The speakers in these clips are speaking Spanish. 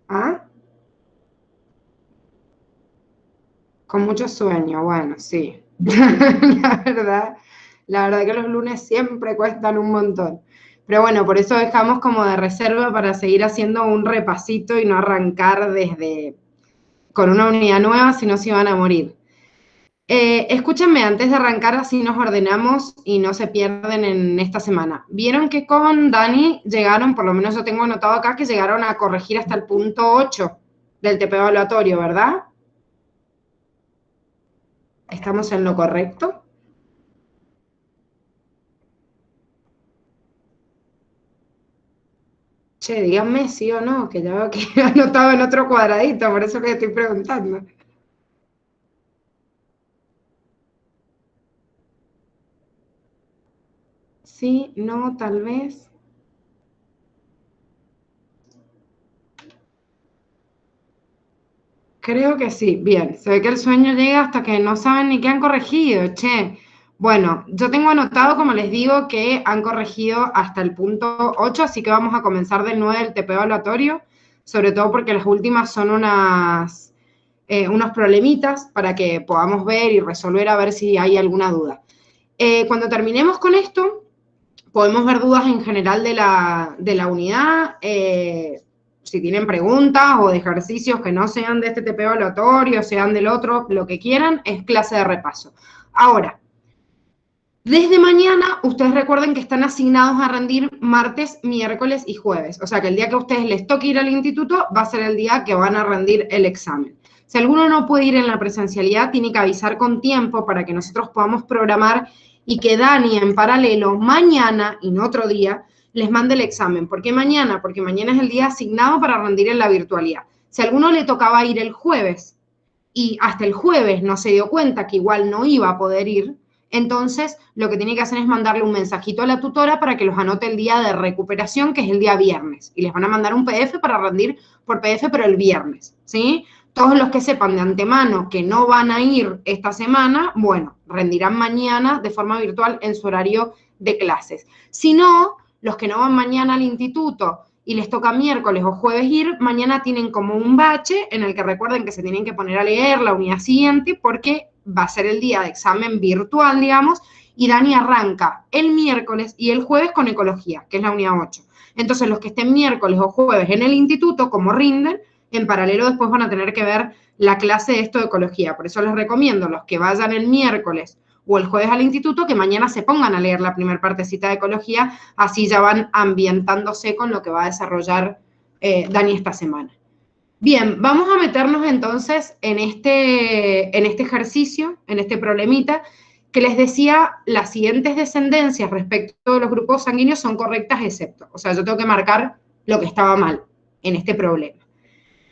¿Ah? Con mucho sueño, bueno, sí. La verdad que los lunes siempre cuestan un montón. Pero bueno, por eso dejamos como de reserva para seguir haciendo un repasito y no arrancar desde con una unidad nueva, si no se iban a morir. Escúchenme, antes de arrancar, así nos ordenamos y no se pierden en esta semana. Vieron que con Dani llegaron, por lo menos yo tengo anotado acá, que llegaron a corregir hasta el punto 8 del TP evaluatorio, ¿verdad? ¿Estamos en lo correcto? Che, díganme sí o no, que ya veo que anotado en otro cuadradito, por eso les estoy preguntando. Sí, no, tal vez. Creo que sí. Bien, se ve que el sueño llega hasta que no saben ni qué han corregido, che. Bueno, yo tengo anotado, como les digo, que han corregido hasta el punto 8, así que vamos a comenzar del 9 del TP evaluatorio, sobre todo porque las últimas son unos problemitas para que podamos ver y resolver a ver si hay alguna duda. Cuando terminemos con esto, podemos ver dudas en general de la unidad, si tienen preguntas o de ejercicios que no sean de este TP evaluatorio, sean del otro, lo que quieran, es clase de repaso. Ahora, desde mañana, ustedes recuerden que están asignados a rendir martes, miércoles y jueves. O sea que el día que a ustedes les toque ir al instituto va a ser el día que van a rendir el examen. Si alguno no puede ir en la presencialidad, tiene que avisar con tiempo para que nosotros podamos programar y que Dani en paralelo mañana y no otro día les mande el examen. ¿Por qué mañana? Porque mañana es el día asignado para rendir en la virtualidad. Si a alguno le tocaba ir el jueves y hasta el jueves no se dio cuenta que igual no iba a poder ir, entonces lo que tiene que hacer es mandarle un mensajito a la tutora para que los anote el día de recuperación, que es el día viernes, y les van a mandar un PDF para rendir por PDF, pero el viernes, ¿sí? Todos los que sepan de antemano que no van a ir esta semana, bueno, rendirán mañana de forma virtual en su horario de clases. Si no, los que no van mañana al instituto y les toca miércoles o jueves ir, mañana tienen como un bache en el que recuerden que se tienen que poner a leer la unidad siguiente porque va a ser el día de examen virtual, digamos, y Dani arranca el miércoles y el jueves con ecología, que es la unidad 8. Entonces, los que estén miércoles o jueves en el instituto, como rinden, en paralelo después van a tener que ver la clase de esto de ecología. Por eso les recomiendo los que vayan el miércoles o el jueves al instituto, que mañana se pongan a leer la primera partecita de ecología, así ya van ambientándose con lo que va a desarrollar Dani esta semana. Bien, vamos a meternos entonces en este ejercicio, en este problemita, que les decía, las siguientes descendencias respecto de los grupos sanguíneos son correctas excepto. O sea, yo tengo que marcar lo que estaba mal en este problema.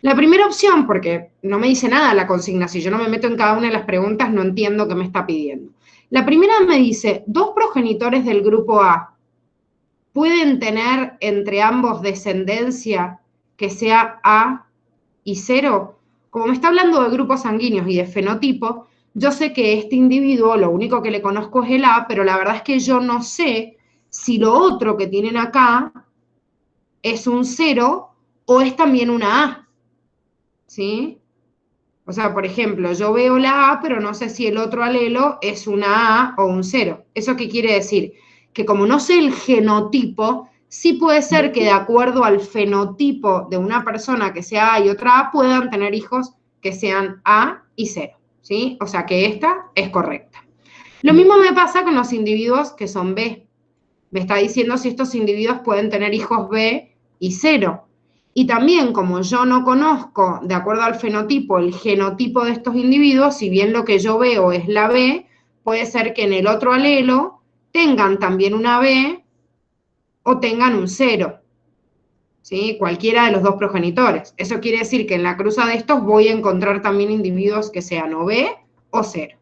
La primera opción, porque no me dice nada la consigna, si yo no me meto en cada una de las preguntas, no entiendo qué me está pidiendo. La primera me dice, dos progenitores del grupo A pueden tener entre ambos descendencia que sea A y 0. Como me está hablando de grupos sanguíneos y de fenotipo, yo sé que este individuo, lo único que le conozco es el A, pero la verdad es que yo no sé si lo otro que tienen acá es un 0 o es también una A, ¿sí? O sea, por ejemplo, yo veo la A, pero no sé si el otro alelo es una A o un 0. ¿Eso qué quiere decir? Que como no sé el genotipo, sí puede ser que de acuerdo al fenotipo de una persona que sea A y otra A, puedan tener hijos que sean A y 0, ¿sí? O sea que esta es correcta. Lo mismo me pasa con los individuos que son B. Me está diciendo si estos individuos pueden tener hijos B y 0. Y también, como yo no conozco, de acuerdo al fenotipo, el genotipo de estos individuos, si bien lo que yo veo es la B, puede ser que en el otro alelo tengan también una B o tengan un 0, ¿sí? Cualquiera de los dos progenitores. Eso quiere decir que en la cruza de estos voy a encontrar también individuos que sean o B o 0.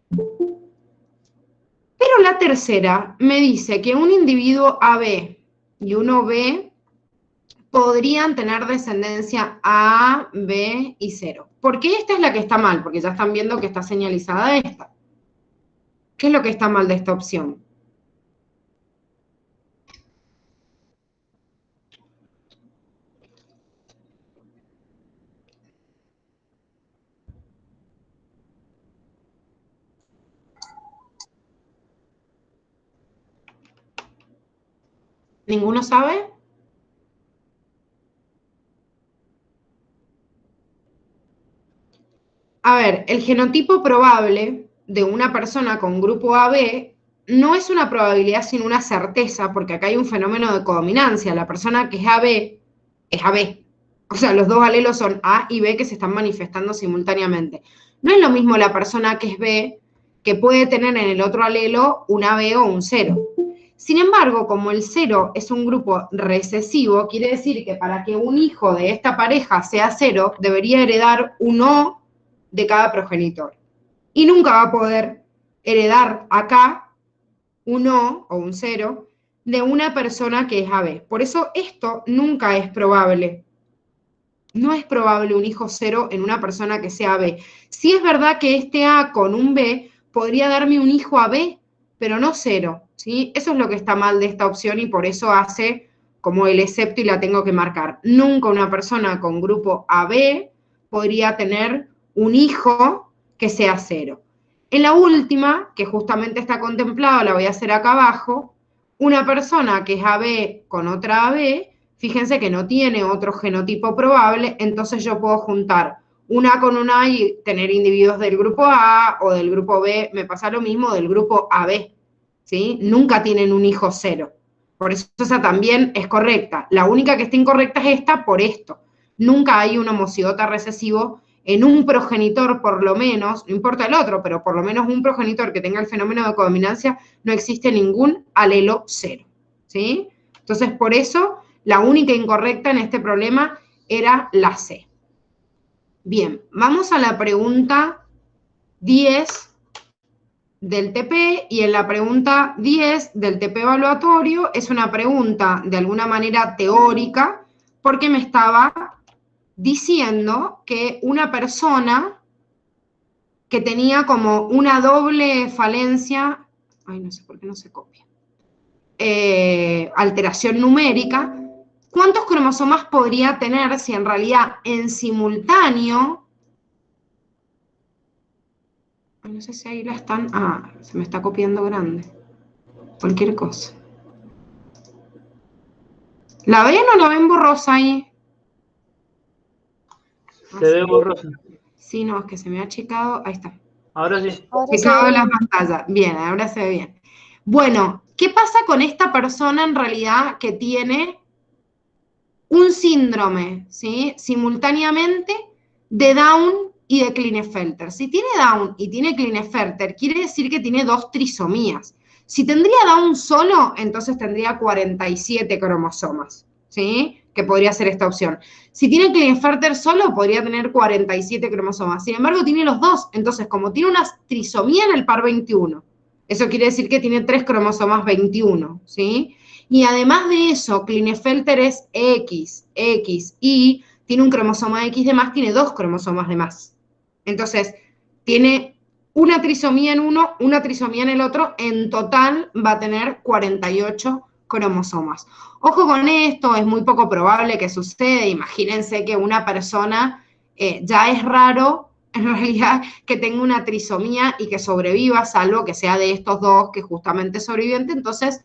Pero la tercera me dice que un individuo AB y uno B podrían tener descendencia A, B y 0. ¿Por qué esta es la que está mal? Porque ya están viendo que está señalizada esta. ¿Qué es lo que está mal de esta opción? ¿Ninguno sabe? A ver, el genotipo probable de una persona con grupo AB no es una probabilidad sino una certeza, porque acá hay un fenómeno de codominancia. La persona que es AB. O sea, los dos alelos son A y B que se están manifestando simultáneamente. No es lo mismo la persona que es B, que puede tener en el otro alelo un AB o un 0. Sin embargo, como el 0 es un grupo recesivo, quiere decir que para que un hijo de esta pareja sea 0, debería heredar un O de cada progenitor. Y nunca va a poder heredar acá un O o un 0 de una persona que es AB. Por eso esto nunca es probable. No es probable un hijo 0 en una persona que sea AB. Sí es verdad que este A con un B podría darme un hijo AB, pero no 0. ¿Sí? Eso es lo que está mal de esta opción y por eso hace como el excepto y la tengo que marcar. Nunca una persona con grupo AB podría tener un hijo que sea 0. En la última, que justamente está contemplada, la voy a hacer acá abajo, una persona que es AB con otra AB, fíjense que no tiene otro genotipo probable, entonces yo puedo juntar una con una y tener individuos del grupo A o del grupo B, me pasa lo mismo del grupo AB, ¿sí? Nunca tienen un hijo 0. Por eso esa también es correcta. La única que está incorrecta es esta por esto. Nunca hay un homocigota recesivo en un progenitor, por lo menos, no importa el otro, pero por lo menos un progenitor que tenga el fenómeno de codominancia, no existe ningún alelo 0, ¿sí? Entonces, por eso, la única incorrecta en este problema era la C. Bien, vamos a la pregunta 10 del TP, y en la pregunta 10 del TP evaluatorio es una pregunta de alguna manera teórica, porque me estaba diciendo que una persona que tenía como una doble falencia, ay, no sé por qué no se copia, alteración numérica, ¿cuántos cromosomas podría tener si en realidad en simultáneo, no sé si ahí la están, se me está copiando grande, cualquier cosa. ¿La ven o la ven borrosa ahí? Se ve borrosa. Sí, no, es que se me ha achicado, ahí está. Ahora sí. Achicado la pantalla, bien, ahora se ve bien. Bueno, ¿qué pasa con esta persona en realidad que tiene un síndrome, ¿sí? Simultáneamente de Down y de Klinefelter? Si tiene Down y tiene Klinefelter, quiere decir que tiene dos trisomías. Si tendría Down solo, entonces tendría 47 cromosomas, ¿sí? Que podría ser esta opción. Si tiene Klinefelter solo, podría tener 47 cromosomas. Sin embargo, tiene los dos. Entonces, como tiene una trisomía en el par 21, eso quiere decir que tiene 3 cromosomas 21, ¿sí? Y además de eso, Klinefelter es X, Y, tiene un cromosoma X de más, tiene 2 cromosomas de más. Entonces, tiene una trisomía en uno, una trisomía en el otro, en total va a tener 48 cromosomas. Ojo con esto, es muy poco probable que suceda. Imagínense que una persona, ya es raro en realidad que tenga una trisomía y que sobreviva, salvo que sea de estos dos que justamente sobreviviente, entonces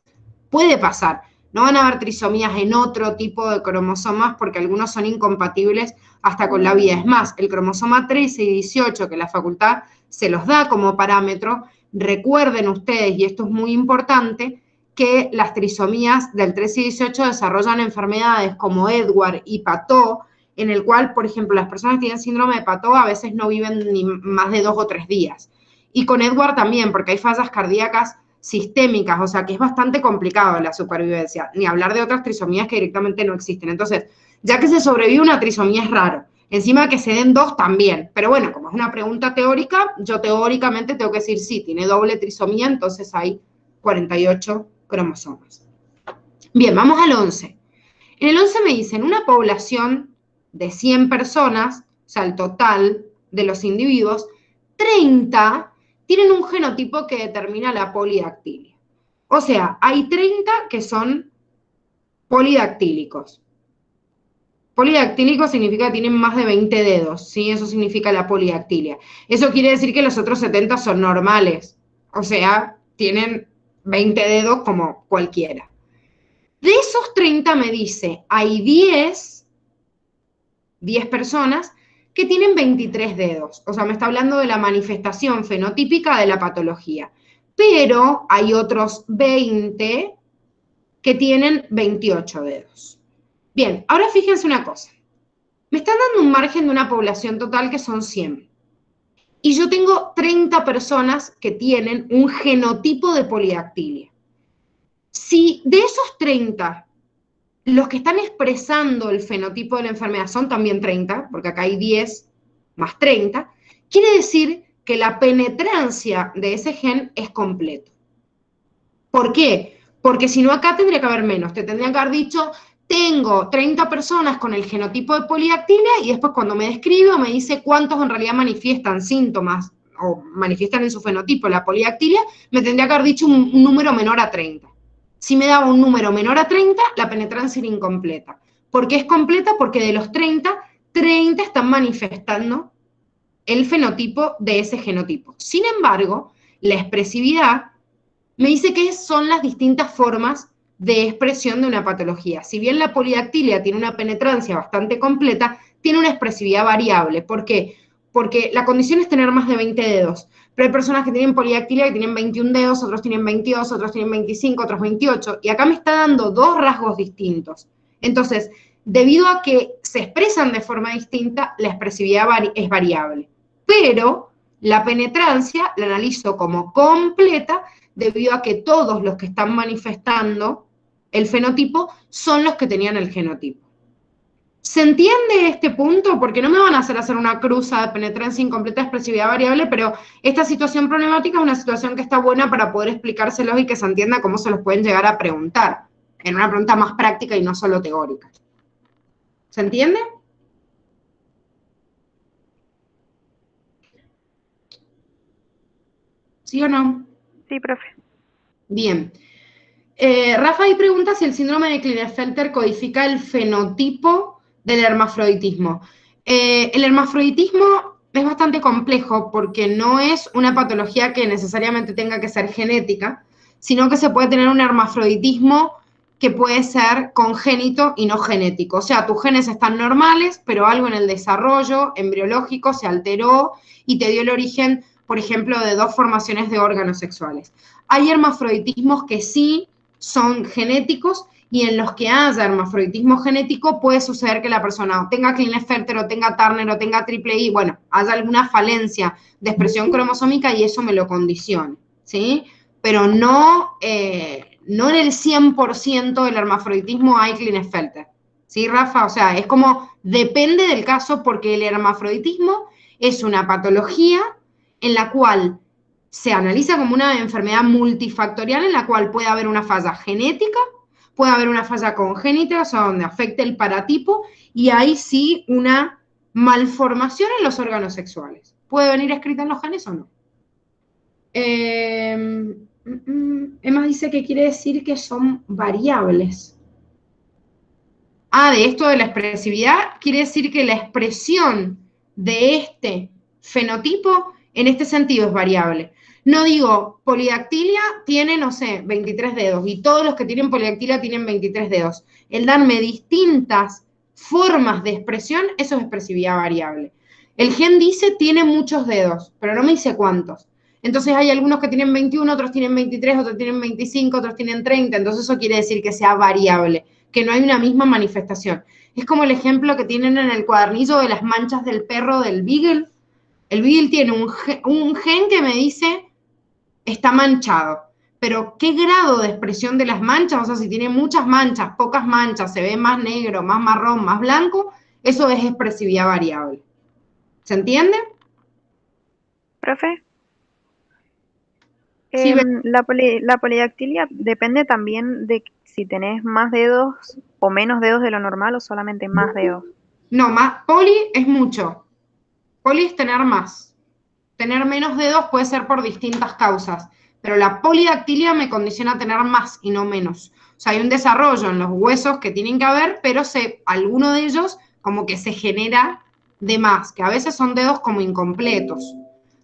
puede pasar. No van a haber trisomías en otro tipo de cromosomas porque algunos son incompatibles hasta con la vida. Es más, el cromosoma 13 y 18, que la facultad se los da como parámetro, recuerden ustedes, y esto es muy importante, que las trisomías del 13 y 18 desarrollan enfermedades como Edward y Patot, en el cual, por ejemplo, las personas que tienen síndrome de Patot a veces no viven ni más de 2 o 3 días. Y con Edward también, porque hay fallas cardíacas sistémicas, o sea que es bastante complicado la supervivencia, ni hablar de otras trisomías que directamente no existen. Entonces, ya que se sobrevive una trisomía es raro, encima que se den 2 también, pero bueno, como es una pregunta teórica, yo teóricamente tengo que decir sí, tiene doble trisomía, entonces hay 48 cromosomas. Bien, vamos al 11. En el 11 me dicen, una población de 100 personas, o sea, el total de los individuos, 30 tienen un genotipo que determina la polidactilia. O sea, hay 30 que son polidactílicos. Polidactílico significa que tienen más de 20 dedos, ¿sí? Eso significa la polidactilia. Eso quiere decir que los otros 70 son normales, o sea, tienen 20 dedos como cualquiera. De esos 30 me dice, hay 10 personas que tienen 23 dedos. O sea, me está hablando de la manifestación fenotípica de la patología. Pero hay otros 20 que tienen 28 dedos. Bien, ahora fíjense una cosa. Me están dando un margen de una población total que son 100. Y yo tengo 30 personas que tienen un genotipo de polidactilia. Si de esos 30, los que están expresando el fenotipo de la enfermedad son también 30, porque acá hay 10 más 30, quiere decir que la penetrancia de ese gen es completo. ¿Por qué? Porque si no acá tendría que haber menos. Te tendrían que haber dicho, tengo 30 personas con el genotipo de polidactilia y después cuando me describe me dice cuántos en realidad manifiestan síntomas o manifiestan en su fenotipo la polidactilia, me tendría que haber dicho un número menor a 30. Si me daba un número menor a 30, la penetrancia era incompleta. ¿Por qué es completa? Porque de los 30, 30 están manifestando el fenotipo de ese genotipo. Sin embargo, la expresividad me dice que son las distintas formas de expresión de una patología. Si bien la polidactilia tiene una penetrancia bastante completa, tiene una expresividad variable. ¿Por qué? Porque la condición es tener más de 20 dedos, pero hay personas que tienen polidactilia que tienen 21 dedos, otros tienen 22, otros tienen 25, otros 28, y acá me está dando dos rasgos distintos. Entonces, debido a que se expresan de forma distinta, la expresividad es variable. Pero la penetrancia la analizo como completa debido a que todos los que están manifestando el fenotipo son los que tenían el genotipo. ¿Se entiende este punto? Porque no me van a hacer una cruza de penetrancia incompleta, expresividad variable, pero esta situación problemática es una situación que está buena para poder explicárselos y que se entienda cómo se los pueden llegar a preguntar, en una pregunta más práctica y no solo teórica. ¿Se entiende? ¿Sí o no? Sí, profe. Bien. Rafa ahí pregunta si el síndrome de Klinefelter codifica el fenotipo del hermafroditismo. El hermafroditismo es bastante complejo porque no es una patología que necesariamente tenga que ser genética, sino que se puede tener un hermafroditismo que puede ser congénito y no genético. O sea, tus genes están normales, pero algo en el desarrollo embriológico se alteró y te dio el origen, por ejemplo, de dos formaciones de órganos sexuales. Hay hermafroditismos que sí son genéticos y en los que haya hermafroditismo genético puede suceder que la persona o tenga Klinefelter o tenga Turner o tenga triple I, bueno, haya alguna falencia de expresión cromosómica y eso me lo condicione, ¿sí? Pero no en el 100% del hermafroditismo hay Klinefelter, ¿sí, Rafa? O sea, es como, depende del caso porque el hermafroditismo es una patología en la cual se analiza como una enfermedad multifactorial en la cual puede haber una falla genética, puede haber una falla congénita, o sea, donde afecte el paratipo, y ahí sí una malformación en los órganos sexuales. ¿Puede venir escrita en los genes o no? Emma dice que quiere decir que son variables. De esto de la expresividad, quiere decir que la expresión de este fenotipo en este sentido es variable. No digo, polidactilia tiene, no sé, 23 dedos y todos los que tienen polidactilia tienen 23 dedos. El darme distintas formas de expresión, eso es expresividad variable. El gen dice tiene muchos dedos, pero no me dice cuántos. Entonces hay algunos que tienen 21, otros tienen 23, otros tienen 25, otros tienen 30, entonces eso quiere decir que sea variable, que no hay una misma manifestación. Es como el ejemplo que tienen en el cuadernillo de las manchas del perro del Beagle. El Beagle tiene un gen que me dice está manchado, pero ¿qué grado de expresión de las manchas? O sea, si tiene muchas manchas, pocas manchas, se ve más negro, más marrón, más blanco, eso es expresividad variable. ¿Se entiende? Profe, Sí, la polidactilia depende también de si tenés más dedos o menos dedos de lo normal o solamente más dedos. no, más, poli es mucho. Poli es tener más. Tener menos dedos puede ser por distintas causas, pero la polidactilia me condiciona a tener más y no menos. O sea, hay un desarrollo en los huesos que tienen que haber, pero alguno de ellos como que se genera de más, que a veces son dedos como incompletos.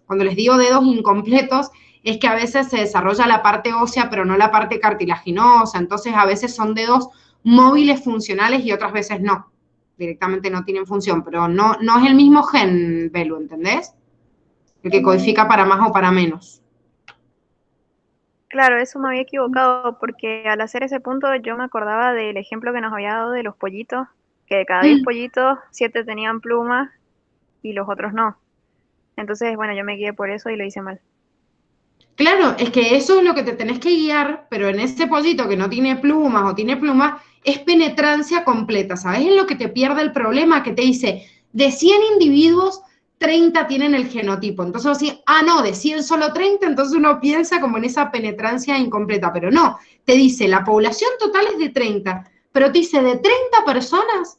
Cuando les digo dedos incompletos, es que a veces se desarrolla la parte ósea, pero no la parte cartilaginosa, entonces a veces son dedos móviles funcionales y otras veces no, directamente no tienen función, pero no es el mismo gen, Belu, ¿entendés? El que codifica para más o para menos. Claro, eso me había equivocado porque al hacer ese punto yo me acordaba del ejemplo que nos había dado de los pollitos, que de cada 10 pollitos, 7 tenían plumas y los otros no. Entonces, bueno, yo me guié por eso y lo hice mal. Claro, es que eso es lo que te tenés que guiar, pero en ese pollito que no tiene plumas o tiene plumas, es penetrancia completa, ¿sabes? Es lo que te pierde el problema, que te dice, de 100 individuos, 30 tienen el genotipo. Entonces vos decís, no, de 100 solo 30, entonces uno piensa como en esa penetrancia incompleta, pero no, te dice, la población total es de 30, pero te dice, de 30 personas,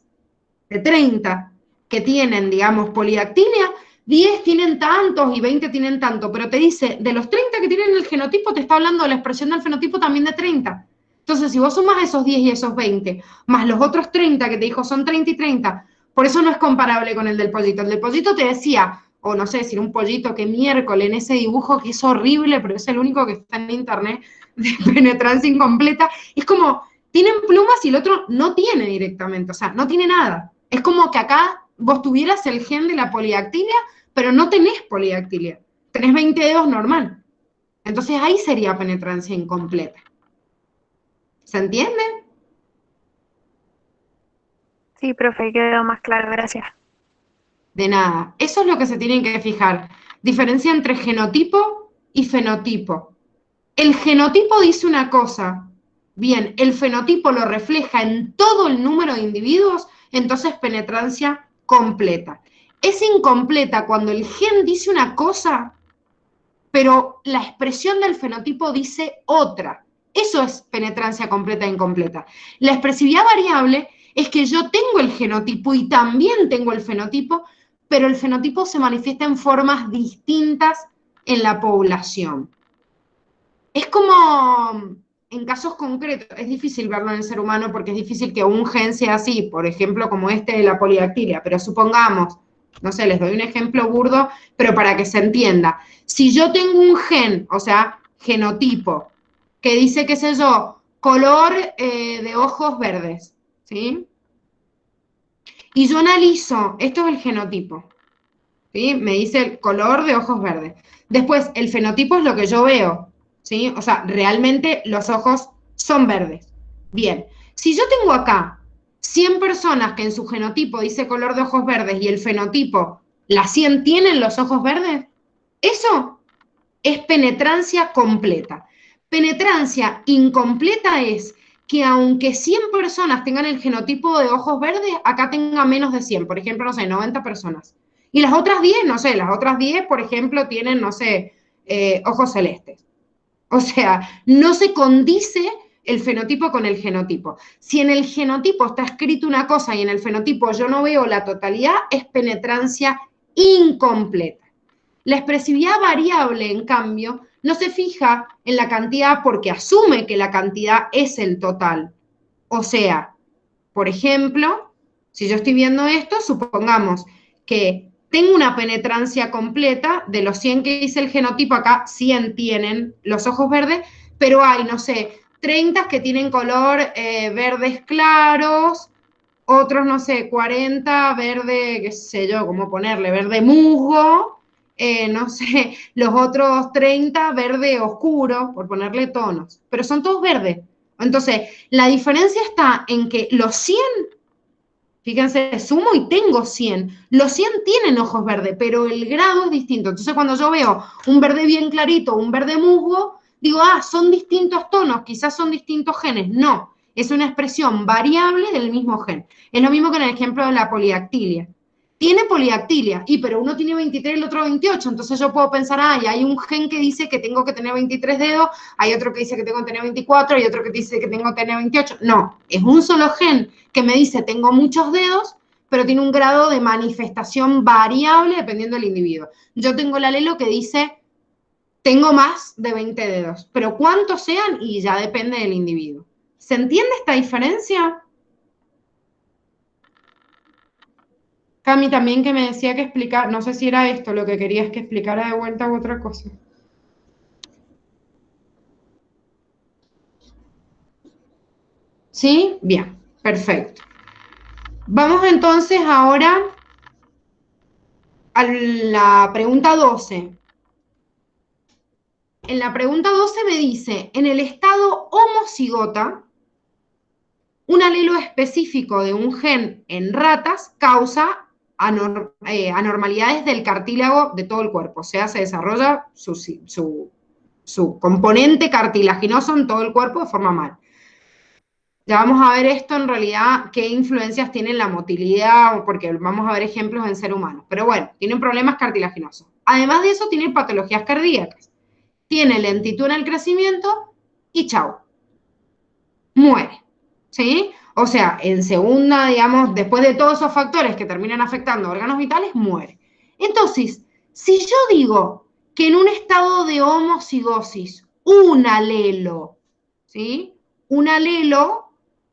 de 30 que tienen, digamos, polidactilia, 10 tienen tantos y 20 tienen tanto, pero te dice, de los 30 que tienen el genotipo, te está hablando de la expresión del fenotipo también de 30. Entonces, si vos sumas esos 10 y esos 20, más los otros 30 que te dijo son 30 y 30, por eso no es comparable con el del pollito. El del pollito te decía, o no sé, decir un pollito que miércoles en ese dibujo que es horrible, pero es el único que está en internet de penetrancia incompleta, es como, tienen plumas y el otro no tiene directamente, o sea, no tiene nada. Es como que acá vos tuvieras el gen de la polidactilia, pero no tenés polidactilia. Tenés 20 dedos normal. Entonces ahí sería penetrancia incompleta. ¿Se entiende? Sí, profe, quedó más claro, gracias. De nada. Eso es lo que se tienen que fijar. Diferencia entre genotipo y fenotipo. El genotipo dice una cosa. Bien, el fenotipo lo refleja en todo el número de individuos, entonces penetrancia completa. Es incompleta cuando el gen dice una cosa, pero la expresión del fenotipo dice otra. Eso es penetrancia completa e incompleta. La expresividad variable es que yo tengo el genotipo y también tengo el fenotipo, pero el fenotipo se manifiesta en formas distintas en la población. Es como, en casos concretos, es difícil verlo en el ser humano porque es difícil que un gen sea así, por ejemplo, como este de la polidactilia, pero supongamos, no sé, les doy un ejemplo burdo, pero para que se entienda. Si yo tengo un gen, o sea, genotipo, que dice, qué sé yo, color de ojos verdes, ¿sí? Y yo analizo, esto es el genotipo, ¿sí? Me dice el color de ojos verdes. Después, el fenotipo es lo que yo veo, ¿sí? O sea, realmente los ojos son verdes. Bien, si yo tengo acá 100 personas que en su genotipo dice color de ojos verdes y el fenotipo, las 100 tienen los ojos verdes, eso es penetrancia completa. Penetrancia incompleta es que aunque 100 personas tengan el genotipo de ojos verdes, acá tenga menos de 100, por ejemplo, no sé, 90 personas. Y las otras 10, no sé, las otras 10, por ejemplo, tienen, no sé, ojos celestes. O sea, no se condice el fenotipo con el genotipo. Si en el genotipo está escrito una cosa y en el fenotipo yo no veo la totalidad, es penetrancia incompleta. La expresividad variable, en cambio, no se fija en la cantidad porque asume que la cantidad es el total. O sea, por ejemplo, si yo estoy viendo esto, supongamos que tengo una penetrancia completa de los 100 que dice el genotipo, acá 100 tienen los ojos verdes, pero hay, no sé, 30 que tienen color verdes claros, otros, no sé, 40 verde, qué sé yo, cómo ponerle, verde musgo, no sé, los otros 30 verde oscuro, por ponerle tonos, pero son todos verdes. Entonces, la diferencia está en que los 100, fíjense, sumo y tengo 100, los 100 tienen ojos verdes, pero el grado es distinto. Entonces, cuando yo veo un verde bien clarito, un verde musgo, digo, son distintos tonos, quizás son distintos genes. No, es una expresión variable del mismo gen. Es lo mismo que en el ejemplo de la polidactilia. Tiene polidactilia, pero uno tiene 23 y el otro 28, entonces yo puedo pensar, hay un gen que dice que tengo que tener 23 dedos, hay otro que dice que tengo que tener 24, hay otro que dice que tengo que tener 28. No, es un solo gen que me dice tengo muchos dedos, pero tiene un grado de manifestación variable dependiendo del individuo. Yo tengo el alelo que dice tengo más de 20 dedos, pero cuántos sean y ya depende del individuo. ¿Se entiende esta diferencia? Cami también que me decía que explicar, no sé si era esto lo que querías que explicara de vuelta u otra cosa. ¿Sí? Bien, perfecto. Vamos entonces ahora a la pregunta 12. En la pregunta 12 me dice, en el estado homocigota, un alelo específico de un gen en ratas causa anormalidades del cartílago de todo el cuerpo, o sea, se desarrolla su componente cartilaginoso en todo el cuerpo de forma mal. Ya vamos a ver esto en realidad, qué influencias tiene en la motilidad, porque vamos a ver ejemplos en ser humano. Pero bueno, tienen problemas cartilaginosos. Además de eso, tienen patologías cardíacas. Tiene lentitud en el crecimiento y chau, muere. ¿Sí? O sea, en segunda, digamos, después de todos esos factores que terminan afectando órganos vitales, muere. Entonces, si yo digo que en un estado de homocigosis, un alelo, ¿sí? Un alelo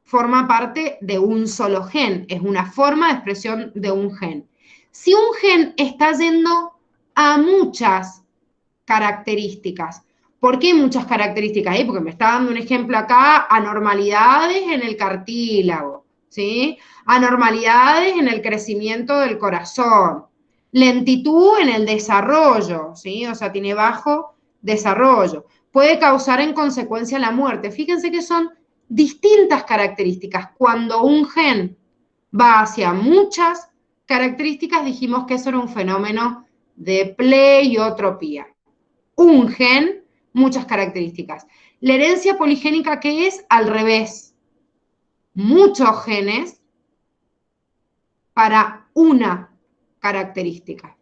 forma parte de un solo gen, es una forma de expresión de un gen. Si un gen está yendo a muchas características, ¿por qué muchas características ahí? Porque me está dando un ejemplo acá, anormalidades en el cartílago, ¿sí? Anormalidades en el crecimiento del corazón, lentitud en el desarrollo, ¿sí? O sea, tiene bajo desarrollo. Puede causar en consecuencia la muerte. Fíjense que son distintas características. Cuando un gen va hacia muchas características, dijimos que eso era un fenómeno de pleiotropía. Un gen, muchas características. La herencia poligénica, ¿qué es? Al revés. Muchos genes para una característica.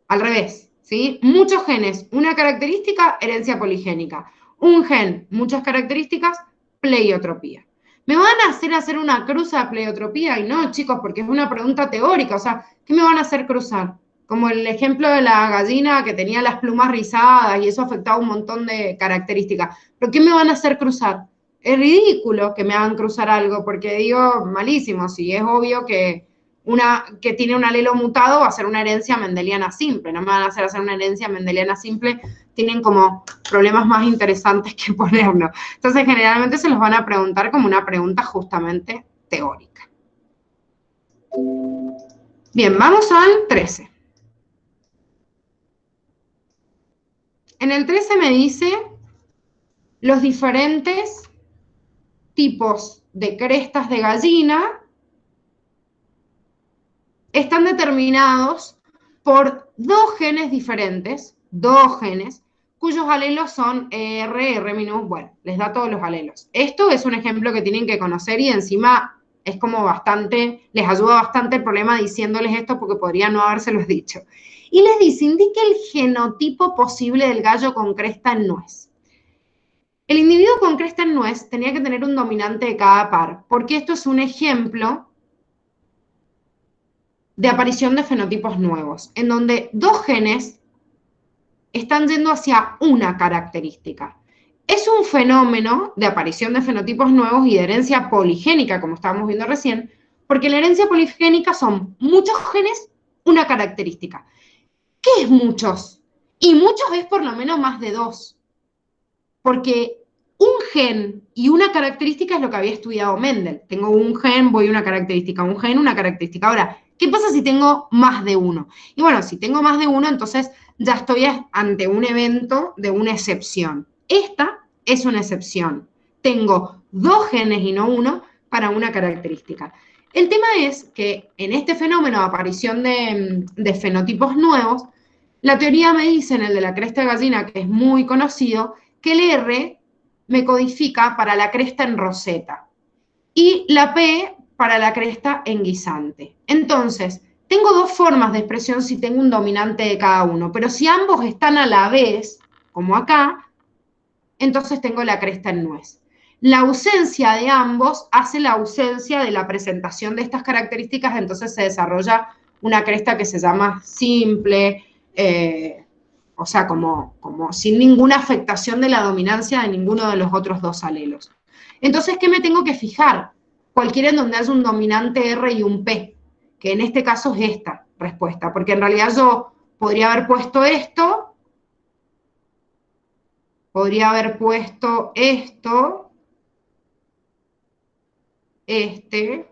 Al revés, ¿sí? Muchos genes, una característica, herencia poligénica. Un gen, muchas características, pleiotropía. ¿Me van a hacer una cruza de pleiotropía? Y no, chicos, porque es una pregunta teórica. O sea, ¿qué me van a hacer cruzar? Como el ejemplo de la gallina que tenía las plumas rizadas y eso afectaba un montón de características. ¿Pero qué me van a hacer cruzar? Es ridículo que me hagan cruzar algo, porque digo, malísimo, si es obvio que que tiene un alelo mutado va a ser una herencia mendeliana simple, no me van a hacer una herencia mendeliana simple, tienen como problemas más interesantes que ponernos. Entonces, generalmente se los van a preguntar como una pregunta justamente teórica. Bien, vamos al 13. En el 13 me dice los diferentes tipos de crestas de gallina están determinados por dos genes diferentes, cuyos alelos son R, bueno, les da todos los alelos. Esto es un ejemplo que tienen que conocer y encima es como bastante, les ayuda bastante el problema diciéndoles esto porque podría no habérselos dicho. Y les dice, indique el genotipo posible del gallo con cresta en nuez. El individuo con cresta en nuez tenía que tener un dominante de cada par, porque esto es un ejemplo de aparición de fenotipos nuevos, en donde dos genes están yendo hacia una característica. Es un fenómeno de aparición de fenotipos nuevos y de herencia poligénica, como estábamos viendo recién, porque la herencia poligénica son muchos genes, una característica. ¿Qué es muchos? Y muchos es por lo menos más de dos, porque un gen y una característica es lo que había estudiado Mendel. Tengo un gen, voy a una característica, un gen, una característica. Ahora, ¿qué pasa si tengo más de uno? Y bueno, si tengo más de uno, entonces ya estoy ante un evento de una excepción. Esta es una excepción. Tengo dos genes y no uno para una característica. El tema es que en este fenómeno de aparición de fenotipos nuevos, la teoría me dice, en el de la cresta de gallina, que es muy conocido, que el R me codifica para la cresta en roseta y la P para la cresta en guisante. Entonces, tengo dos formas de expresión si tengo un dominante de cada uno, pero si ambos están a la vez, como acá, entonces tengo la cresta en nuez. La ausencia de ambos hace la ausencia de la presentación de estas características, entonces se desarrolla una cresta que se llama simple, o sea, como sin ninguna afectación de la dominancia de ninguno de los otros dos alelos. Entonces, ¿qué me tengo que fijar? Cualquiera en donde haya un dominante R y un P, que en este caso es esta respuesta, porque en realidad yo podría haber puesto esto, podría haber puesto esto, este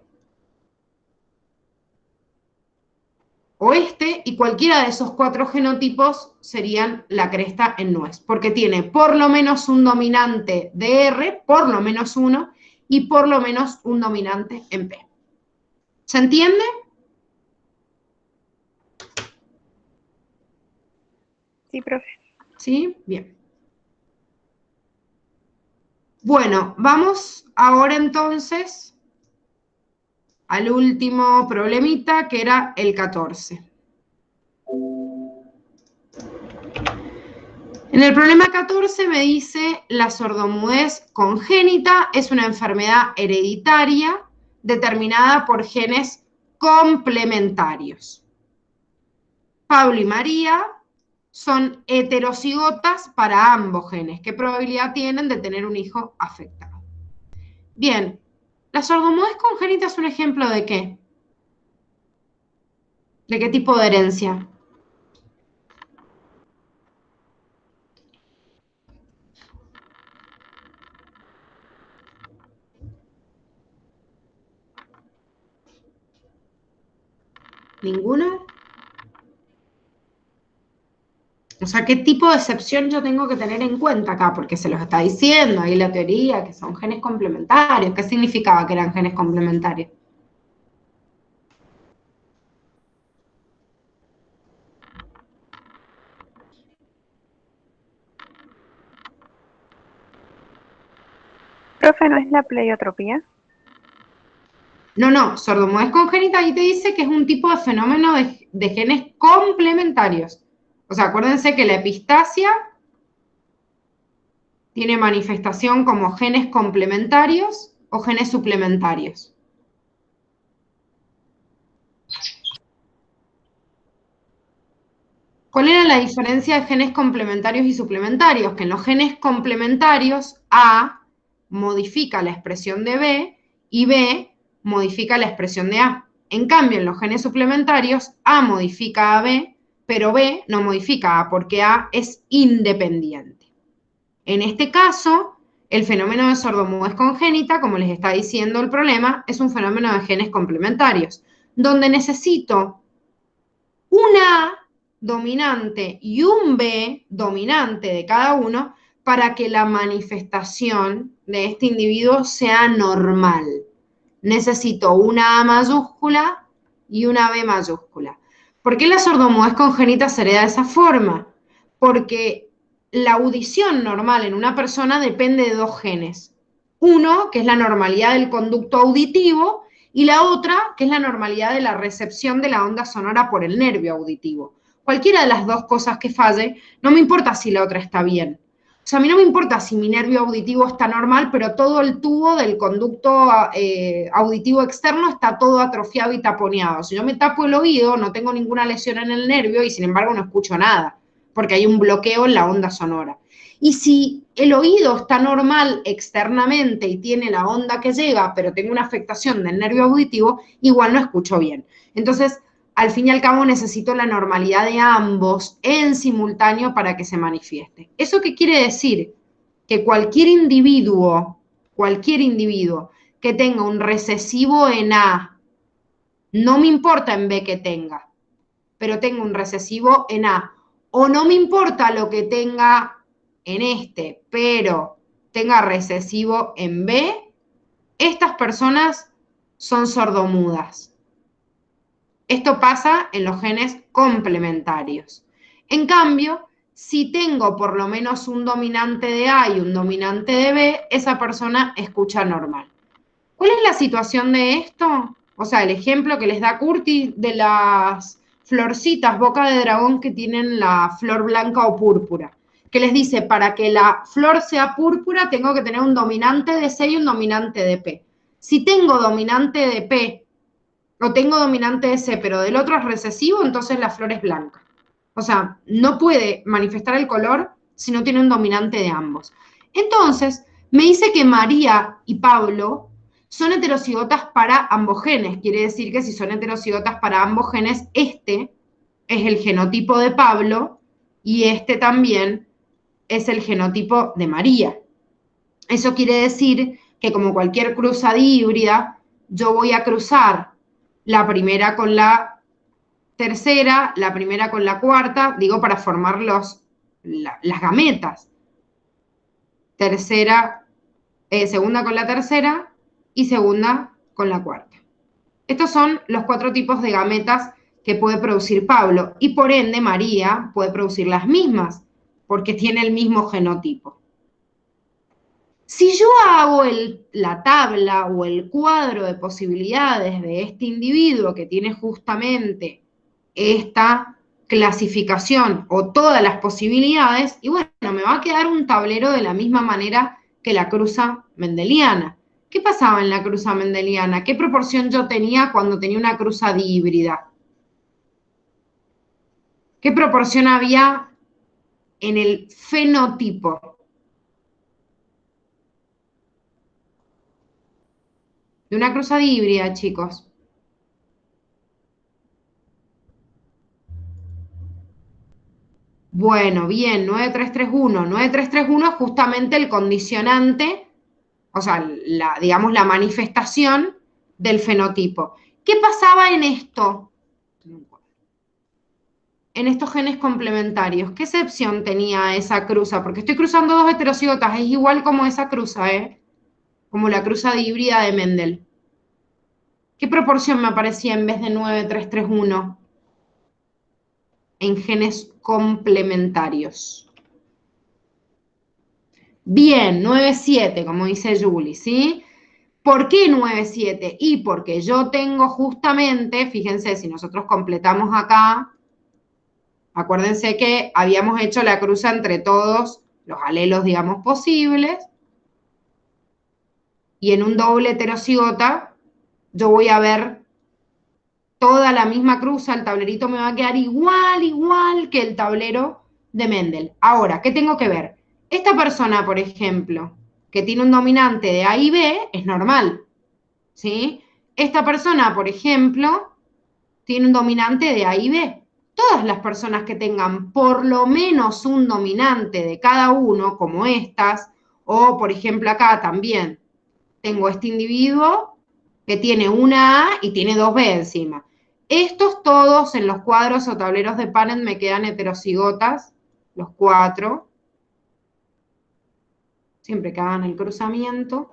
o este, y cualquiera de esos 4 genotipos serían la cresta en nuez, porque tiene por lo menos un dominante de R, por lo menos uno, y por lo menos un dominante en P. ¿Se entiende? Sí, profe. ¿Sí? Bien. Bueno, vamos ahora entonces al último problemita, que era el 14. En el problema 14 me dice, la sordomudez congénita es una enfermedad hereditaria determinada por genes complementarios. Pablo y María son heterocigotas para ambos genes. ¿Qué probabilidad tienen de tener un hijo afectado? Bien, ¿la sordomudez congénita es un ejemplo de qué? ¿De qué tipo de herencia? ¿Ninguno? O sea, ¿qué tipo de excepción yo tengo que tener en cuenta acá? Porque se los está diciendo ahí la teoría, que son genes complementarios. ¿Qué significaba que eran genes complementarios? Profe, ¿no es la pleiotropía? No, sordomudez congénita ahí te dice que es un tipo de fenómeno de genes complementarios. O sea, acuérdense que la epistasia tiene manifestación como genes complementarios o genes suplementarios. ¿Cuál era la diferencia de genes complementarios y suplementarios? Que en los genes complementarios A modifica la expresión de B y B modifica la expresión de A. En cambio, en los genes suplementarios A modifica a B, pero B no modifica a A porque A es independiente. En este caso, el fenómeno de sordomudez congénita, como les está diciendo el problema, es un fenómeno de genes complementarios, donde necesito una A dominante y un B dominante de cada uno para que la manifestación de este individuo sea normal. Necesito una A mayúscula y una B mayúscula. ¿Por qué la sordomudez congénita se hereda de esa forma? Porque la audición normal en una persona depende de 2 genes. Uno, que es la normalidad del conducto auditivo, y la otra, que es la normalidad de la recepción de la onda sonora por el nervio auditivo. Cualquiera de las 2 cosas que falle, no me importa si la otra está bien. O sea, a mí no me importa si mi nervio auditivo está normal, pero todo el tubo del conducto auditivo externo está todo atrofiado y taponeado. Si yo me tapo el oído, no tengo ninguna lesión en el nervio y sin embargo no escucho nada, porque hay un bloqueo en la onda sonora. Y si el oído está normal externamente y tiene la onda que llega, pero tengo una afectación del nervio auditivo, igual no escucho bien. Entonces, al fin y al cabo necesito la normalidad de ambos en simultáneo para que se manifieste. ¿Eso qué quiere decir? Que cualquier individuo que tenga un recesivo en A, no me importa en B que tenga, pero tenga un recesivo en A, o no me importa lo que tenga en este, pero tenga recesivo en B, estas personas son sordomudas. Esto pasa en los genes complementarios. En cambio, si tengo por lo menos un dominante de A y un dominante de B, esa persona escucha normal. ¿Cuál es la situación de esto? O sea, el ejemplo que les da Curtis de las florcitas boca de dragón que tienen la flor blanca o púrpura, que les dice, para que la flor sea púrpura tengo que tener un dominante de C y un dominante de P. Si tengo dominante de P o tengo dominante de C, pero del otro es recesivo, entonces la flor es blanca. O sea, no puede manifestar el color si no tiene un dominante de ambos. Entonces, me dice que María y Pablo son heterocigotas para ambos genes. Quiere decir que si son heterocigotas para ambos genes, este es el genotipo de Pablo y este también es el genotipo de María. Eso quiere decir que como cualquier cruzada híbrida, yo voy a cruzar la primera con la tercera, la primera con la cuarta, digo para formar las gametas. Segunda con la tercera y segunda con la cuarta. Estos son los 4 tipos de gametas que puede producir Pablo y por ende María puede producir las mismas porque tiene el mismo genotipo. Si yo hago la tabla o el cuadro de posibilidades de este individuo que tiene justamente esta clasificación o todas las posibilidades, y bueno, me va a quedar un tablero de la misma manera que la cruza mendeliana. ¿Qué pasaba en la cruza mendeliana? ¿Qué proporción yo tenía cuando tenía una cruza dihíbrida? ¿Qué proporción había en el fenotipo de una cruza dihíbrida, chicos? Bueno, bien, 9331. 9331 es justamente el condicionante, o sea, digamos, la manifestación del fenotipo. ¿Qué pasaba en esto? En estos genes complementarios. ¿Qué excepción tenía esa cruza? Porque estoy cruzando 2 heterocigotas, es igual como esa cruza, como la cruza dihíbrida de Mendel. ¿Qué proporción me aparecía en vez de 9331? En genes complementarios. Bien, 9,7, como dice Julie, ¿sí? ¿Por qué 9,7? Y porque yo tengo justamente, fíjense, si nosotros completamos acá, acuérdense que habíamos hecho la cruza entre todos los alelos, digamos, posibles, y en un doble heterocigota yo voy a ver toda la misma cruza, el tablerito me va a quedar igual que el tablero de Mendel. Ahora, ¿qué tengo que ver? Esta persona, por ejemplo, que tiene un dominante de A y B, es normal, ¿sí? Esta persona, por ejemplo, tiene un dominante de A y B. Todas las personas que tengan por lo menos un dominante de cada uno, como estas, o por ejemplo acá también, tengo este individuo que tiene una A y tiene 2B encima. Estos todos en los cuadros o tableros de Punnett me quedan heterocigotas, los 4. Siempre que hagan el cruzamiento.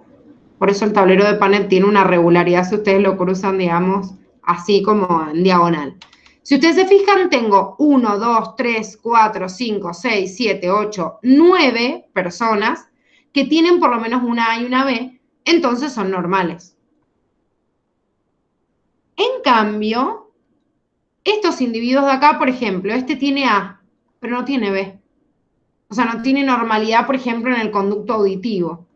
Por eso el tablero de Punnett tiene una regularidad si ustedes lo cruzan, digamos, así como en diagonal. Si ustedes se fijan, tengo 1, 2, 3, 4, 5, 6, 7, 8, 9 personas que tienen por lo menos una A y una B, entonces son normales. En cambio, estos individuos de acá, por ejemplo, este tiene A, pero no tiene B. O sea, no tiene normalidad, por ejemplo, en el conducto auditivo.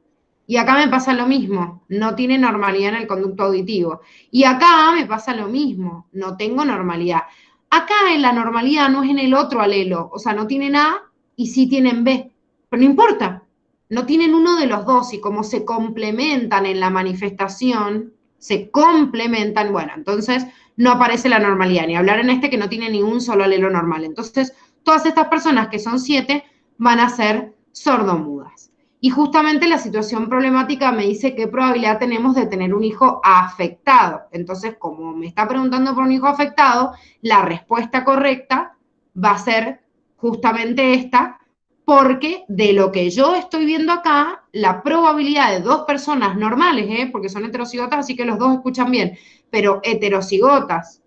Y acá me pasa lo mismo, no tiene normalidad en el conducto auditivo. Y acá me pasa lo mismo, no tengo normalidad. Acá en la normalidad no es en el otro alelo, o sea, no tienen A y sí tienen B. Pero no importa, no tienen uno de los dos y como se complementan en la manifestación, se complementan, bueno, entonces no aparece la normalidad, ni hablar en este que no tiene ni un solo alelo normal. Entonces, todas estas personas que son 7 van a ser sordomudas. Y justamente la situación problemática me dice qué probabilidad tenemos de tener un hijo afectado. Entonces, como me está preguntando por un hijo afectado, la respuesta correcta va a ser justamente esta, porque de lo que yo estoy viendo acá, la probabilidad de 2 personas normales, porque son heterocigotas, así que los dos escuchan bien, pero heterocigotas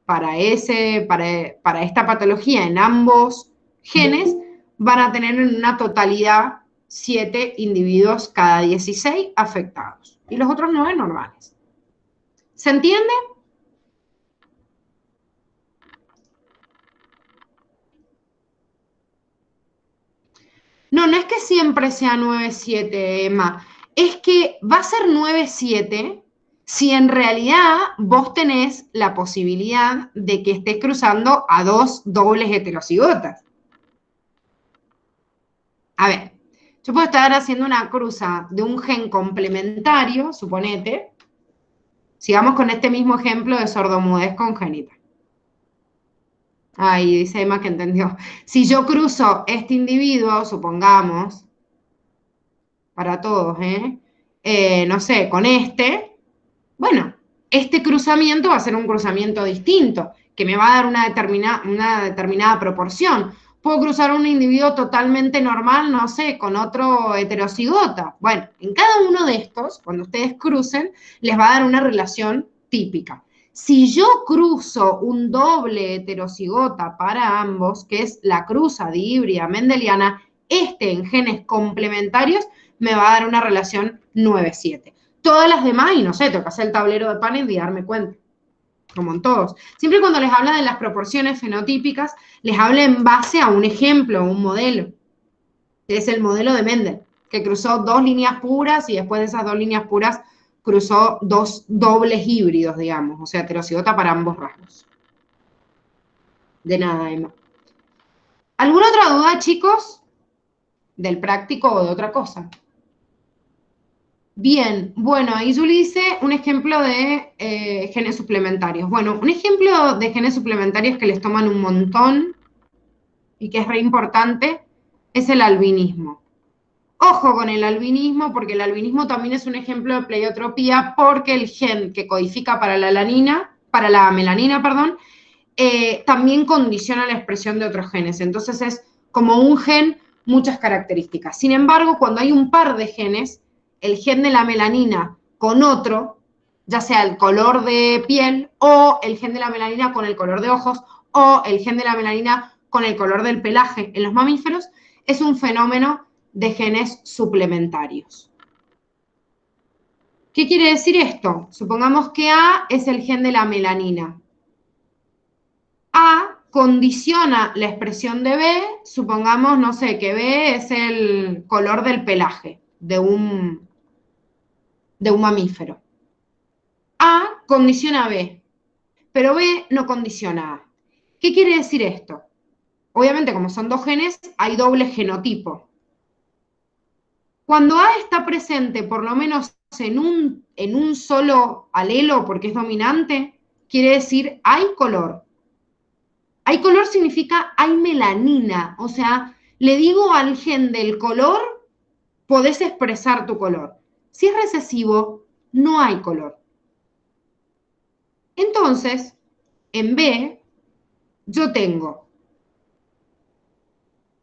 para esta patología en ambos genes, van a tener en una totalidad 7 individuos cada 16 afectados. Y los otros 9 normales. ¿Se entiende? No, no es que siempre sea 9-7, Emma. Es que va a ser 9-7 si en realidad vos tenés la posibilidad de que estés cruzando a 2 dobles heterocigotas. A ver, yo puedo estar haciendo una cruza de un gen complementario, suponete. Sigamos con este mismo ejemplo de sordomudez congénita. Ahí dice Emma que entendió. Si yo cruzo este individuo, supongamos, para todos, no sé, con este, Bueno, este cruzamiento va a ser un cruzamiento distinto, que me va a dar una determinada proporción. Puedo cruzar un individuo totalmente normal, no sé, con otro heterocigota. Bueno, en cada uno de estos, cuando ustedes crucen, les va a dar una relación típica. Si yo cruzo un doble heterocigota para ambos, que es la cruza dihíbrida mendeliana, en genes complementarios me va a dar una relación 9-7. Todas las demás, y no sé, tengo que hacer el tablero de Panel y darme cuenta, como en todos. Siempre cuando les habla de las proporciones fenotípicas, les habla en base a un ejemplo, un modelo, que es el modelo de Mendel, que cruzó 2 líneas puras y después de esas 2 líneas puras cruzó 2 dobles híbridos, digamos, o sea, heterocigota para ambos rasgos. De nada, Emma. ¿Alguna otra duda, chicos? ¿Del práctico o de otra cosa? Bien, bueno, ahí Julie dice un ejemplo de genes suplementarios. Bueno, un ejemplo de genes suplementarios que les toman un montón y que es re importante es el albinismo. Ojo con el albinismo, porque el albinismo también es un ejemplo de pleiotropía, porque el gen que codifica para la melanina, perdón, también condiciona la expresión de otros genes. Entonces es como un gen, muchas características. Sin embargo, cuando hay un par de genes, el gen de la melanina con otro, ya sea el color de piel, o el gen de la melanina con el color de ojos, o el gen de la melanina con el color del pelaje en los mamíferos, es un fenómeno de genes suplementarios. ¿Qué quiere decir esto? Supongamos que A es el gen de la melanina. A condiciona la expresión de B, supongamos, no sé, que B es el color del pelaje de un mamífero. A condiciona a B, pero B no condiciona a A. ¿Qué quiere decir esto? Obviamente, como son 2 genes, hay doble genotipo. Cuando A está presente por lo menos en un solo alelo, porque es dominante, quiere decir hay color. Hay color significa hay melanina, o sea, le digo al gen del color, podés expresar tu color. Si es recesivo, no hay color. Entonces, en B, yo tengo,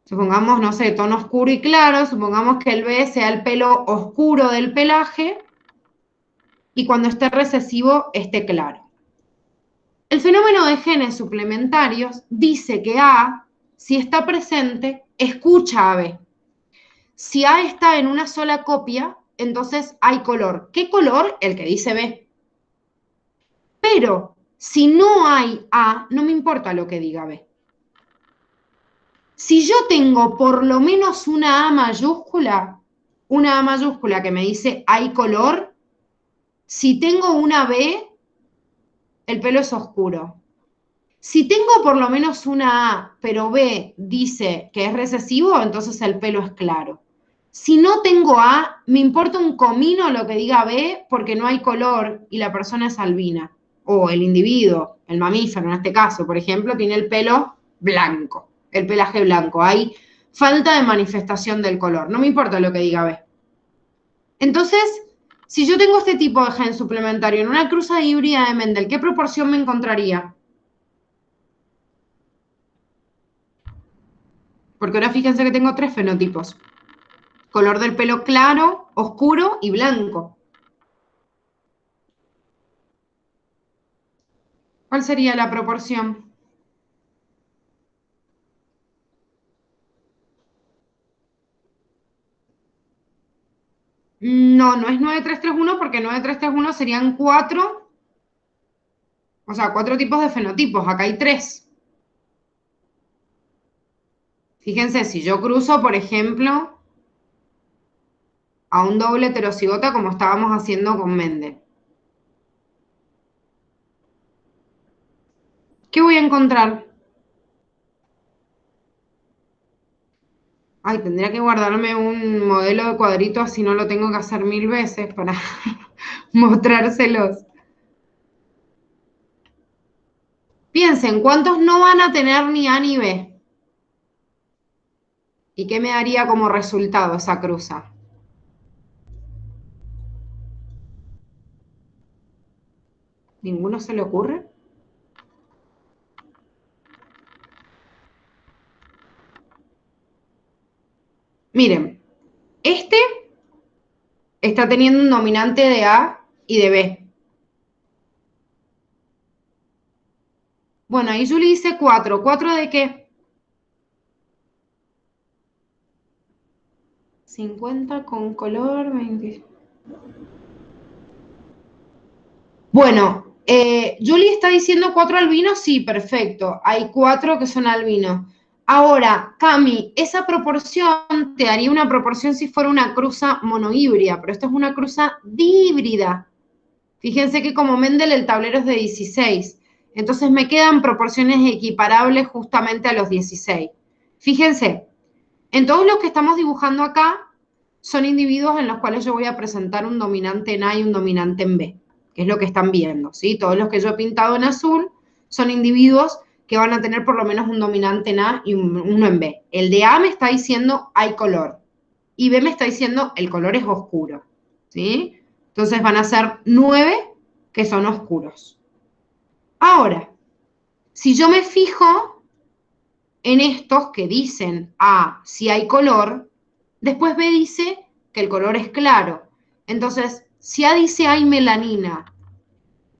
supongamos, no sé, tono oscuro y claro, supongamos que el B sea el pelo oscuro del pelaje y cuando esté recesivo, esté claro. El fenómeno de genes suplementarios dice que A, si está presente, escucha a B. Si A está en una sola copia, entonces hay color. ¿Qué color? El que dice B. Pero si no hay A, no me importa lo que diga B. Si yo tengo por lo menos una A mayúscula que me dice hay color, si tengo una B, el pelo es oscuro. Si tengo por lo menos una A, pero B dice que es recesivo, entonces el pelo es claro. Si no tengo A, me importa un comino lo que diga B porque no hay color y la persona es albina. O el individuo, el mamífero en este caso, por ejemplo, tiene el pelo blanco, el pelaje blanco. Hay falta de manifestación del color. No me importa lo que diga B. Entonces, si yo tengo este tipo de gen suplementario en una cruza híbrida de Mendel, ¿qué proporción me encontraría? Porque ahora fíjense que tengo 3 fenotipos. Color del pelo claro, oscuro y blanco. ¿Cuál sería la proporción? No, no es 9-3-3-1 porque 9-3-3-1 serían 4, o sea, 4 tipos de fenotipos. Acá hay 3. Fíjense, si yo cruzo, por ejemplo, a un doble heterocigota como estábamos haciendo con Mendel. ¿Qué voy a encontrar? Ay, tendría que guardarme un modelo de cuadrito, así no lo tengo que hacer 1000 veces para mostrárselos. Piensen, ¿cuántos no van a tener ni A ni B? ¿Y qué me daría como resultado esa cruza? ¿Ninguno se le ocurre? Miren, este está teniendo un dominante de A y de B. Bueno, ahí Julie dice 4. ¿4 de qué? 50 con color, 20. Bueno, Julie está diciendo 4 albinos, sí, perfecto. Hay 4 que son albinos. Ahora, Cami, esa proporción te daría una proporción si fuera una cruza monohíbrida, pero esto es una cruza dihíbrida. Fíjense que como Mendel el tablero es de 16. Entonces me quedan proporciones equiparables justamente a los 16. Fíjense, en todos los que estamos dibujando acá son individuos en los cuales yo voy a presentar un dominante en A y un dominante en B, que es lo que están viendo, ¿sí? Todos los que yo he pintado en azul son individuos que van a tener por lo menos un dominante en A y uno en B. El de A me está diciendo hay color y B me está diciendo el color es oscuro, ¿sí? Entonces van a ser 9 que son oscuros. Ahora, si yo me fijo en estos que dicen A, si hay color, después B dice que el color es claro. Entonces, si A dice hay melanina,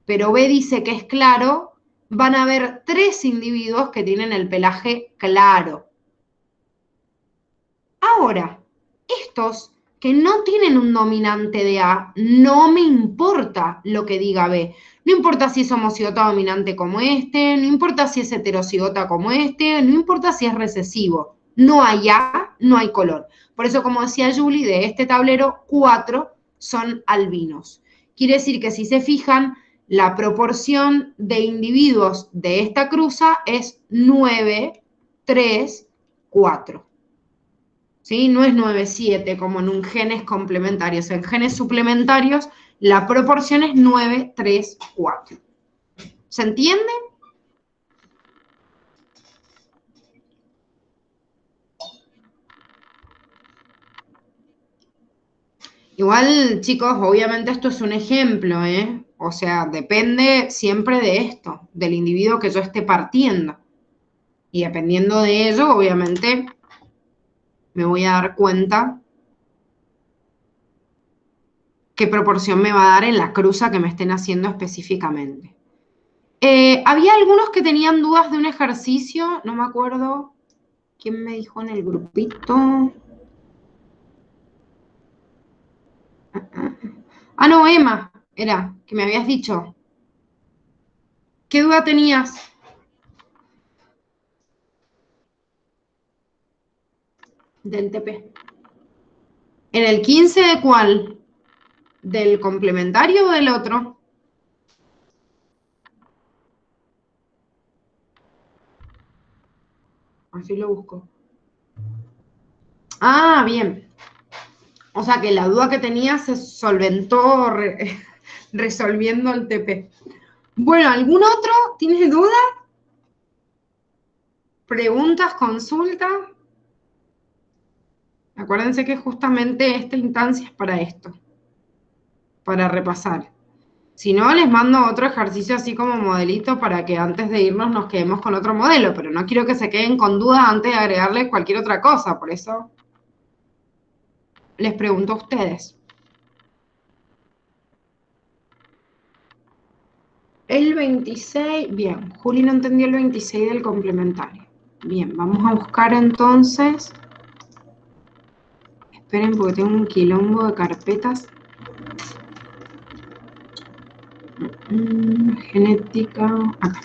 pero B dice que es claro, van a haber 3 individuos que tienen el pelaje claro. Ahora, estos que no tienen un dominante de A, no me importa lo que diga B. No importa si es homocigota dominante como este, no importa si es heterocigota como este, no importa si es recesivo. No hay A, no hay color. Por eso, como decía Julie, de este tablero, 4 son albinos. Quiere decir que si se fijan, la proporción de individuos de esta cruza es 9, 3, 4. ¿Sí? No es 9-7 como en un genes complementarios. En genes suplementarios la proporción es 9-3-4. ¿Se entiende? Igual, chicos, obviamente esto es un ejemplo, ¿eh? O sea, depende siempre de esto, del individuo que yo esté partiendo. Y dependiendo de ello, obviamente, me voy a dar cuenta qué proporción me va a dar en la cruza que me estén haciendo específicamente. Había algunos que tenían dudas de un ejercicio, no me acuerdo quién me dijo en el grupito. Ah, no, Emma, era, que me habías dicho. ¿Qué duda tenías? Del TP. ¿En el 15 de cuál? ¿Del complementario o del otro? Así lo busco. Ah, bien. O sea que la duda que tenía se solventó resolviendo el TP. Bueno, ¿algún otro? ¿Tienes dudas? ¿Preguntas? ¿Consultas? Acuérdense que justamente esta instancia es para esto, para repasar. Si no, les mando otro ejercicio así como modelito para que antes de irnos nos quedemos con otro modelo, pero no quiero que se queden con dudas antes de agregarle cualquier otra cosa, por eso les pregunto a ustedes. El 26, bien, Juli no entendió el 26 del complementario. Bien, vamos a buscar entonces, esperen porque tengo un quilombo de carpetas. Genética, acá.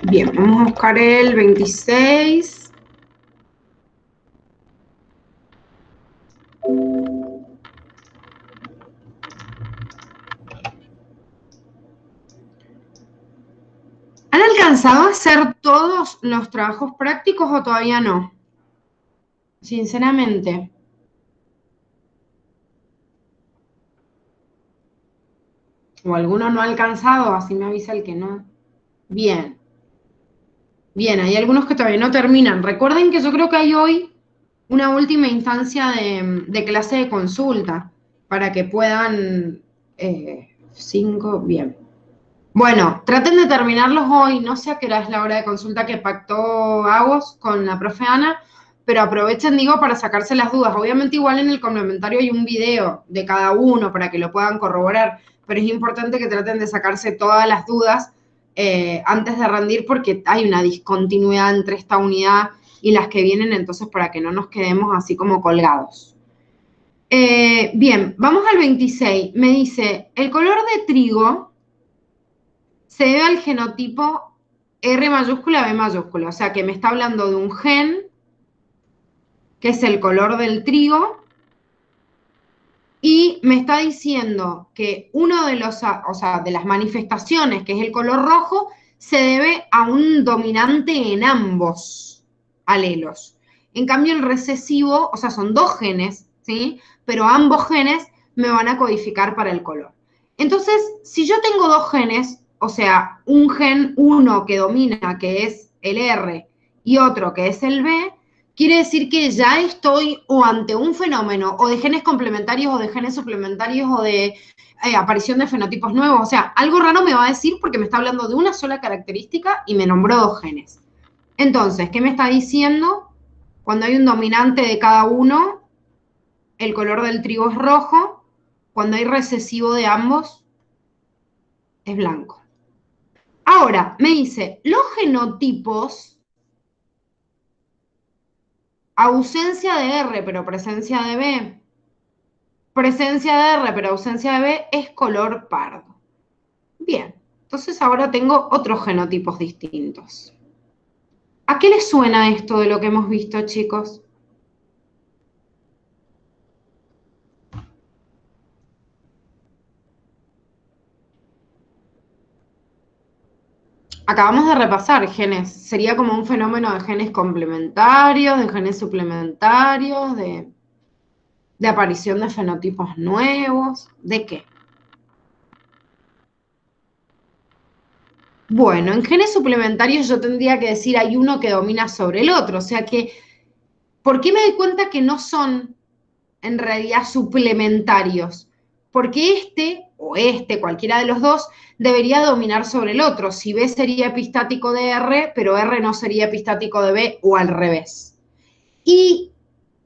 Bien, vamos a buscar el 26. ¿Han alcanzado a hacer todos los trabajos prácticos o todavía no? Sinceramente. O alguno no ha alcanzado, así me avisa el que no. Bien. Bien, hay algunos que todavía no terminan. Recuerden que yo creo que hay hoy una última instancia de clase de consulta para que puedan... 5, bien. Bueno, traten de terminarlos hoy, no sé a qué hora es la hora de consulta que pactó Agos con la profe Ana, pero aprovechen, digo, para sacarse las dudas. Obviamente igual en el complementario hay un video de cada uno para que lo puedan corroborar, pero es importante que traten de sacarse todas las dudas antes de rendir porque hay una discontinuidad entre esta unidad y las que vienen, entonces para que no nos quedemos así como colgados. Bien, vamos al 26. Me dice, el color de trigo se debe al genotipo R mayúscula, B mayúscula. O sea, que me está hablando de un gen, que es el color del trigo, y me está diciendo que uno de los, o sea, de las manifestaciones, que es el color rojo, se debe a un dominante en ambos alelos. En cambio, el recesivo, o sea, son dos genes, ¿sí? Pero ambos genes me van a codificar para el color. Entonces, si yo tengo dos genes, o sea, un gen 1 que domina, que es el R, y otro que es el B, quiere decir que ya estoy o ante un fenómeno o de genes complementarios o de genes suplementarios o de aparición de fenotipos nuevos. O sea, algo raro me va a decir porque me está hablando de una sola característica y me nombró dos genes. Entonces, ¿qué me está diciendo? Cuando hay un dominante de cada uno, el color del trigo es rojo. Cuando hay recesivo de ambos, es blanco. Ahora, me dice, los genotipos, ausencia de R pero presencia de B, presencia de R pero ausencia de B, es color pardo. Bien, entonces ahora tengo otros genotipos distintos. ¿A qué les suena esto de lo que hemos visto, chicos? Acabamos de repasar genes. Sería como un fenómeno de genes complementarios, de genes suplementarios, de aparición de fenotipos nuevos. ¿De qué? Bueno, en genes suplementarios yo tendría que decir hay uno que domina sobre el otro. O sea que, ¿por qué me doy cuenta que no son en realidad suplementarios? Porque este o este, cualquiera de los dos, debería dominar sobre el otro. Si B sería epistático de R, pero R no sería epistático de B o al revés. Y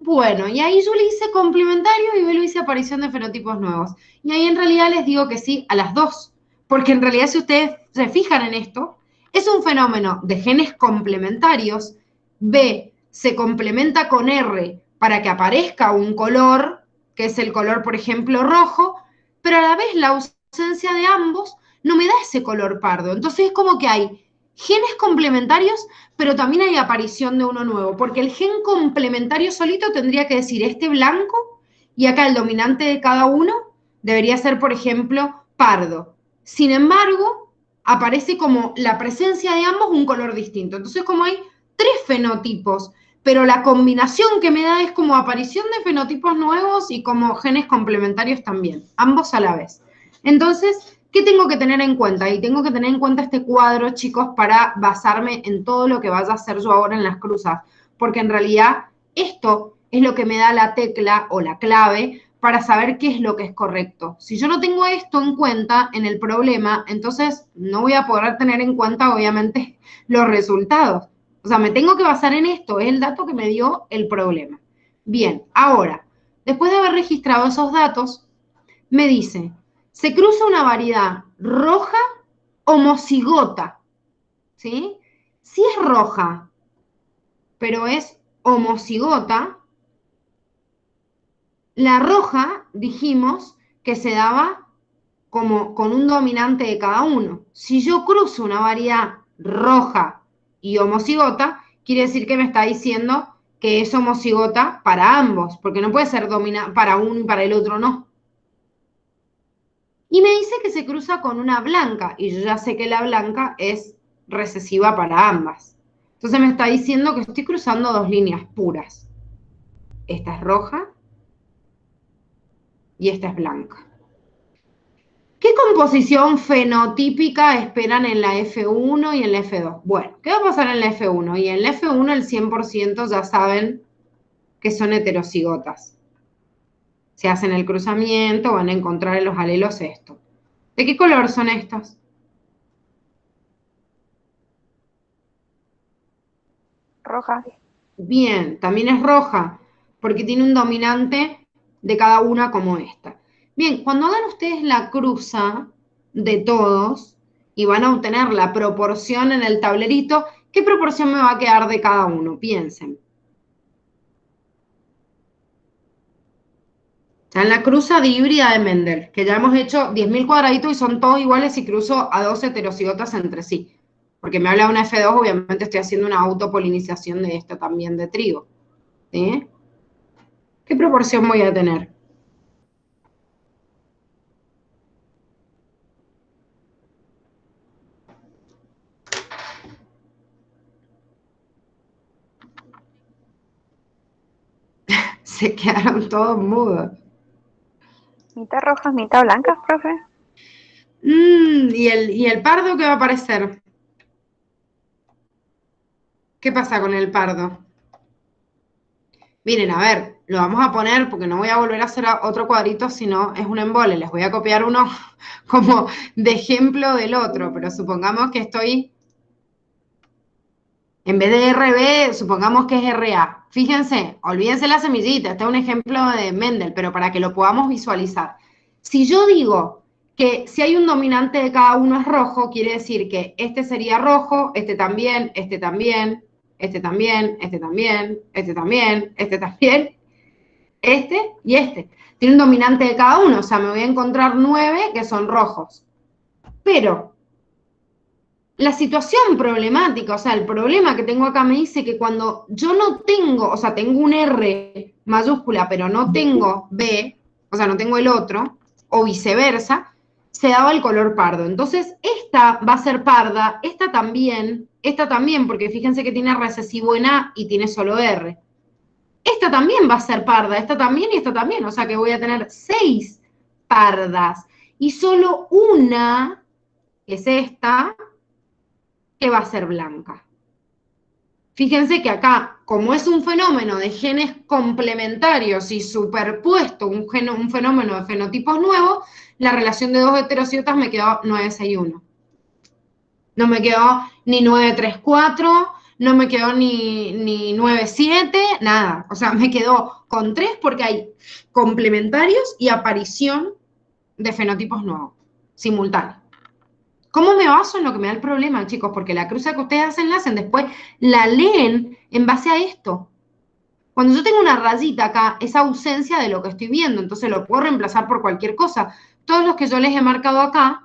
bueno, y ahí yo le hice complementario y B lo hice aparición de fenotipos nuevos. Y ahí en realidad les digo que sí a las dos. Porque en realidad si ustedes se fijan en esto, es un fenómeno de genes complementarios. B se complementa con R para que aparezca un color, que es el color, por ejemplo, rojo, pero a la vez la ausencia de ambos no me da ese color pardo. Entonces es como que hay genes complementarios, pero también hay aparición de uno nuevo, porque el gen complementario solito tendría que decir este blanco y acá el dominante de cada uno debería ser, por ejemplo, pardo. Sin embargo, aparece como la presencia de ambos un color distinto. Entonces, como hay tres fenotipos, pero la combinación que me da es como aparición de fenotipos nuevos y como genes complementarios también, ambos a la vez. Entonces, ¿qué tengo que tener en cuenta? Y tengo que tener en cuenta este cuadro, chicos, para basarme en todo lo que vaya a hacer yo ahora en las cruzas, porque en realidad esto es lo que me da la tecla o la clave para saber qué es lo que es correcto. Si yo no tengo esto en cuenta en el problema, entonces no voy a poder tener en cuenta, obviamente, los resultados. O sea, me tengo que basar en esto, es el dato que me dio el problema. Bien, ahora, después de haber registrado esos datos, me dice, se cruza una variedad roja homocigota, ¿sí? Si es roja, pero es homocigota, la roja, dijimos, que se daba como con un dominante de cada uno. Si yo cruzo una variedad roja y homocigota, quiere decir que me está diciendo que es homocigota para ambos, porque no puede ser para uno y para el otro no. Y me dice que se cruza con una blanca, y yo ya sé que la blanca es recesiva para ambas. Entonces me está diciendo que estoy cruzando dos líneas puras. Esta es roja y esta es blanca. ¿Qué composición fenotípica esperan en la F1 y en la F2? Bueno, ¿qué va a pasar en la F1? Y en la F1 el 100% ya saben que son heterocigotas. Si hacen el cruzamiento, van a encontrar en los alelos esto. ¿De qué color son estos? Roja. Bien, también es roja, porque tiene un dominante de cada una como esta. Bien, cuando hagan ustedes la cruza de todos y van a obtener la proporción en el tablerito, ¿qué proporción me va a quedar de cada uno? Piensen. Está en la cruza de híbrida de Mendel, que ya hemos hecho 10.000 cuadraditos y son todos iguales si cruzo a dos heterocigotas entre sí. Porque me habla de una F2, obviamente estoy haciendo una autopolinización de esta también de trigo. ¿Sí? ¿Qué proporción voy a tener? Se quedaron todos mudos. Mitad rojas, mitad blancas, profe. ¿Y el pardo qué va a aparecer? ¿Qué pasa con el pardo? Miren, a ver, lo vamos a poner porque no voy a volver a hacer otro cuadrito, sino es un embole. Les voy a copiar uno como de ejemplo del otro, pero supongamos que estoy, en vez de RB, supongamos que es RA. Fíjense, olvídense la semillita, este es un ejemplo de Mendel, pero para que lo podamos visualizar. Si yo digo que si hay un dominante de cada uno es rojo, quiere decir que este sería rojo, este también, este también, este también, este también, este también, este también, este y este. Tiene un dominante de cada uno, o sea, me voy a encontrar 9 que son rojos. Pero la situación problemática, o sea, el problema que tengo acá me dice que cuando yo no tengo, o sea, tengo un R mayúscula, pero no tengo B, o sea, no tengo el otro, o viceversa, se daba el color pardo. Entonces, esta va a ser parda, esta también, porque fíjense que tiene recesivo en A y tiene solo R. Esta también va a ser parda, esta también y esta también, o sea que voy a tener 6 pardas y solo una, que es esta, que va a ser blanca. Fíjense que acá, como es un fenómeno de genes complementarios y superpuesto un fenómeno de fenotipos nuevos, la relación de dos heterocigotas me quedó 9-6-1. No me quedó ni 9-3-4, no me quedó ni 9-7, nada. O sea, me quedó con 3 porque hay complementarios y aparición de fenotipos nuevos, simultáneos. ¿Cómo me baso en lo que me da el problema, chicos? Porque la cruza que ustedes hacen, después la leen en base a esto. Cuando yo tengo una rayita acá, es ausencia de lo que estoy viendo, entonces lo puedo reemplazar por cualquier cosa. Todos los que yo les he marcado acá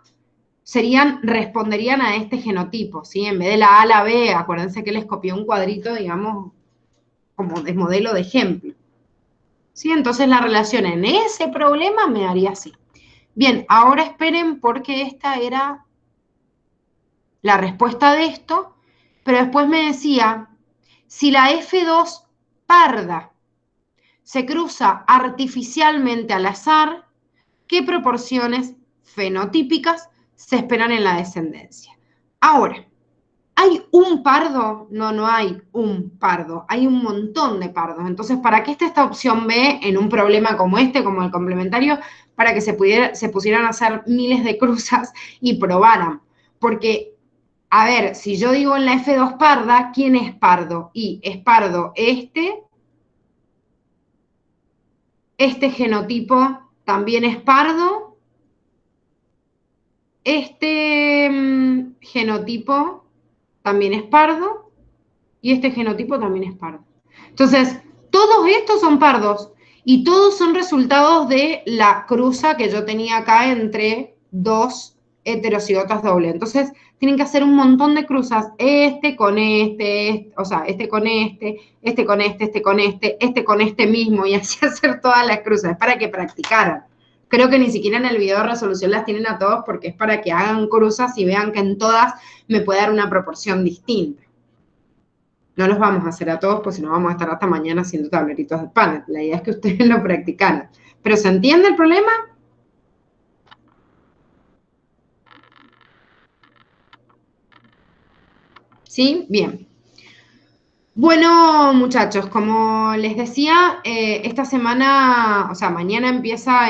responderían a este genotipo, ¿sí? En vez de la A a la B, acuérdense que les copié un cuadrito, digamos, como de modelo de ejemplo. ¿Sí? Entonces la relación en ese problema me haría así. Bien, ahora esperen porque esta era la respuesta de esto, pero después me decía, si la F2 parda se cruza artificialmente al azar, ¿qué proporciones fenotípicas se esperan en la descendencia? Ahora, ¿hay un pardo? No, no hay un pardo, hay un montón de pardos. Entonces, ¿para qué está esta opción B en un problema como este, como el complementario? Para que se pusieran a hacer miles de cruzas y probaran. Porque a ver, si yo digo en la F2 parda, ¿quién es pardo? Y es pardo este genotipo también es pardo, este genotipo también es pardo y este genotipo también es pardo. Entonces, todos estos son pardos y todos son resultados de la cruza que yo tenía acá entre dos heterocigotas dobles. Entonces, tienen que hacer un montón de cruzas, este con este, o sea, este con este con este con este con este mismo, y así hacer todas las cruzas, es para que practicaran. Creo que ni siquiera en el video de resolución las tienen a todos porque es para que hagan cruzas y vean que en todas me puede dar una proporción distinta. No los vamos a hacer a todos, pues si no vamos a estar hasta mañana haciendo tableritos de pan. La idea es que ustedes lo practicaran. ¿Pero se entiende el problema? ¿Sí? Bien. Bueno, muchachos, como les decía, esta semana, o sea, mañana empieza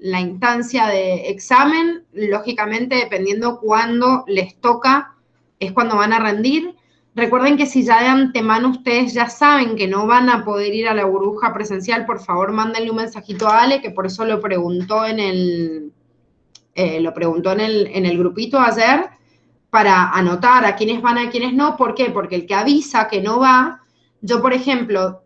la instancia de examen. Lógicamente, dependiendo cuándo les toca, es cuando van a rendir. Recuerden que si ya de antemano ustedes ya saben que no van a poder ir a la burbuja presencial, por favor, mándenle un mensajito a Ale, que por eso lo preguntó en el grupito ayer, para anotar a quiénes van, a quiénes no. ¿Por qué? Porque el que avisa que no va, yo, por ejemplo,